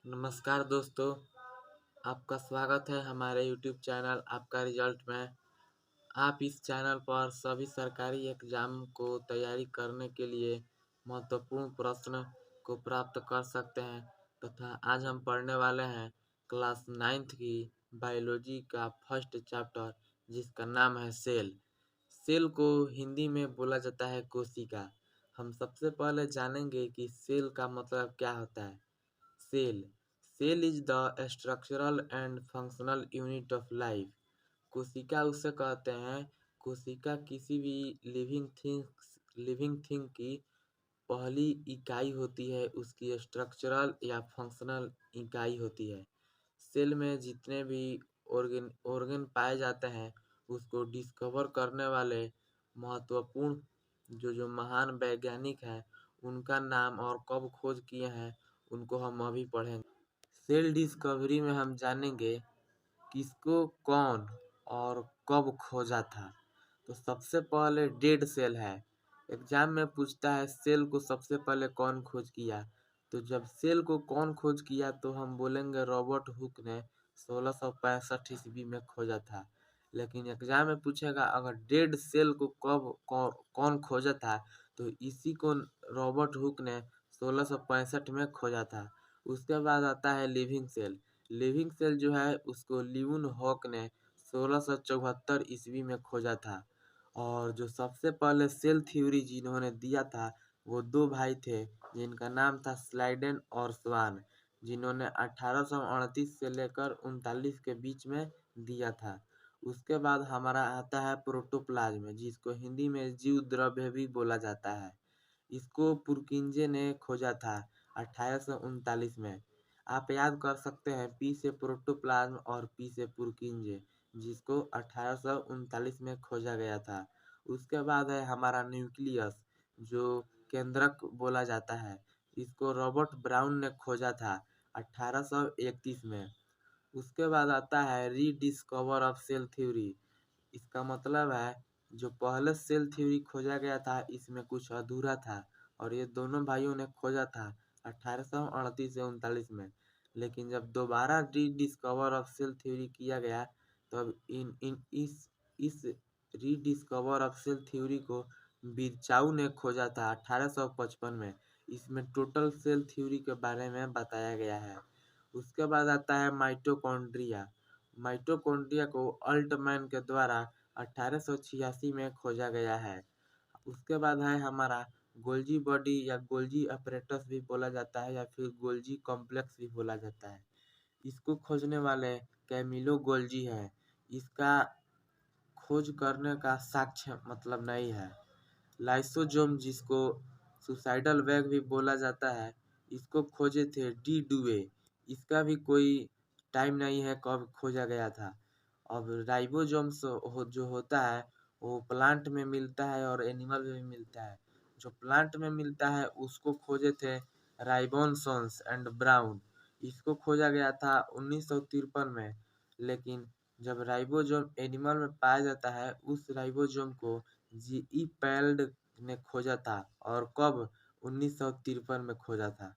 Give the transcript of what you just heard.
नमस्कार दोस्तों, आपका स्वागत है हमारे YouTube चैनल आपका रिजल्ट में। आप इस चैनल पर सभी सरकारी एग्जाम को तैयारी करने के लिए महत्वपूर्ण प्रश्न को प्राप्त कर सकते हैं तथा आज हम पढ़ने वाले हैं क्लास 9th की बायोलॉजी का फर्स्ट चैप्टर जिसका नाम है सेल। सेल को हिंदी में बोला जाता है कोशिका। हम सबसे पहले जानेंगे कि सेल का मतलब क्या होता है। Cell cell is the structural and functional unit of life. कोशिका उसे कहते हैं। कोशिका किसी भी लिविंग थिंग की पहली इकाई होती है, उसकी स्ट्रक्चरल या फंक्शनल इकाई होती है। सेल में जितने भी ऑर्गन पाए जाते हैं उसको डिस्कवर करने वाले महत्वपूर्ण जो महान वैज्ञानिक हैं उनका नाम और कब खोज किए हैं उनको हम अभी पढ़ेंगे। सेल डिस्कवरी में हम जानेंगे किसको कौन और कब खोजा था। तो सबसे पहले डेड सेल है। एग्जाम में पूछता है सेल को सबसे पहले कौन खोज किया। तो जब सेल को कौन खोज किया तो हम बोलेंगे रॉबर्ट हुक ने 1665 ईस्वी में खोजा था। लेकिन एग्जाम में पूछेगा अगर डेड सेल को कौन खोजा था तो इसी को रॉबर्ट हुक ने 1665 में खोजा था। उसके बाद आता है लिविंग सेल। लिविंग सेल जो है उसको लिवन हॉक ने 1674 ईस्वी में खोजा था। और जो सबसे पहले सेल थ्योरी जिन्होंने दिया था वो दो भाई थे जिनका नाम था स्लाइडेन और स्वान, जिन्होंने 1838 से लेकर 39 के बीच में दिया था। उसके बाद हमारा आता है प्रोटोप्लाज्म जिसको हिंदी में जीव द्रव्य भी बोला जाता है। इसको पुरकिंजे ने खोजा था 1839 में। आप याद कर सकते हैं पी से प्रोटोप्लाज्म और पी से पुरकिंजे जिसको 1839 में खोजा गया था। उसके बाद है हमारा न्यूक्लियस जो केंद्रक बोला जाता है। इसको रॉबर्ट ब्राउन ने खोजा था 1831 में। उसके बाद आता है रीडिस्कवर ऑफ सेल थ्योरी। इसका मतलब है जो पहले सेल थ्योरी खोजा गया था इसमें कुछ अधूरा था और ये दोनों भाइयों ने खोजा था 1838 से 39 में। लेकिन जब दोबारा रीडिस्कवर ऑफ सेल थ्योरी किया गया तब इन इन इस रीडिस्कवर ऑफ सेल थ्योरी को बिरचाउ ने खोजा था 1855 में। इसमें टोटल सेल थ्योरी के बारे में बताया गया है। उसके बाद आता है माइटोकॉन्ड्रिया। माइटोकॉन्ड्रिया को अल्टमैन के द्वारा 1886 में खोजा गया है। उसके बाद है हमारा गोल्जी बॉडी या गोल्जी अपरेटस भी बोला जाता है या फिर गोल्जी कॉम्प्लेक्स भी बोला जाता है। इसको खोजने वाले कैमिलो गोल्जी है। इसका खोज करने का साक्ष्य मतलब नहीं है। लाइसोजोम जिसको सुसाइडल बैग भी बोला जाता है इसको खोजे थे डी डुए। इसका भी कोई टाइम नहीं है कब खोजा गया था। अब राइबोसोम जो होता है वो प्लांट में मिलता है और एनिमल में भी मिलता है। जो प्लांट में मिलता है उसको खोजे थे राइबोसोम्स एंड ब्राउन। इसको खोजा गया था 1953 में। लेकिन जब राइबोसोम एनिमल में पाया जाता है उस राइबोसोम को जी ई पैल्ड ने खोजा था और कब 1953 में खोजा था।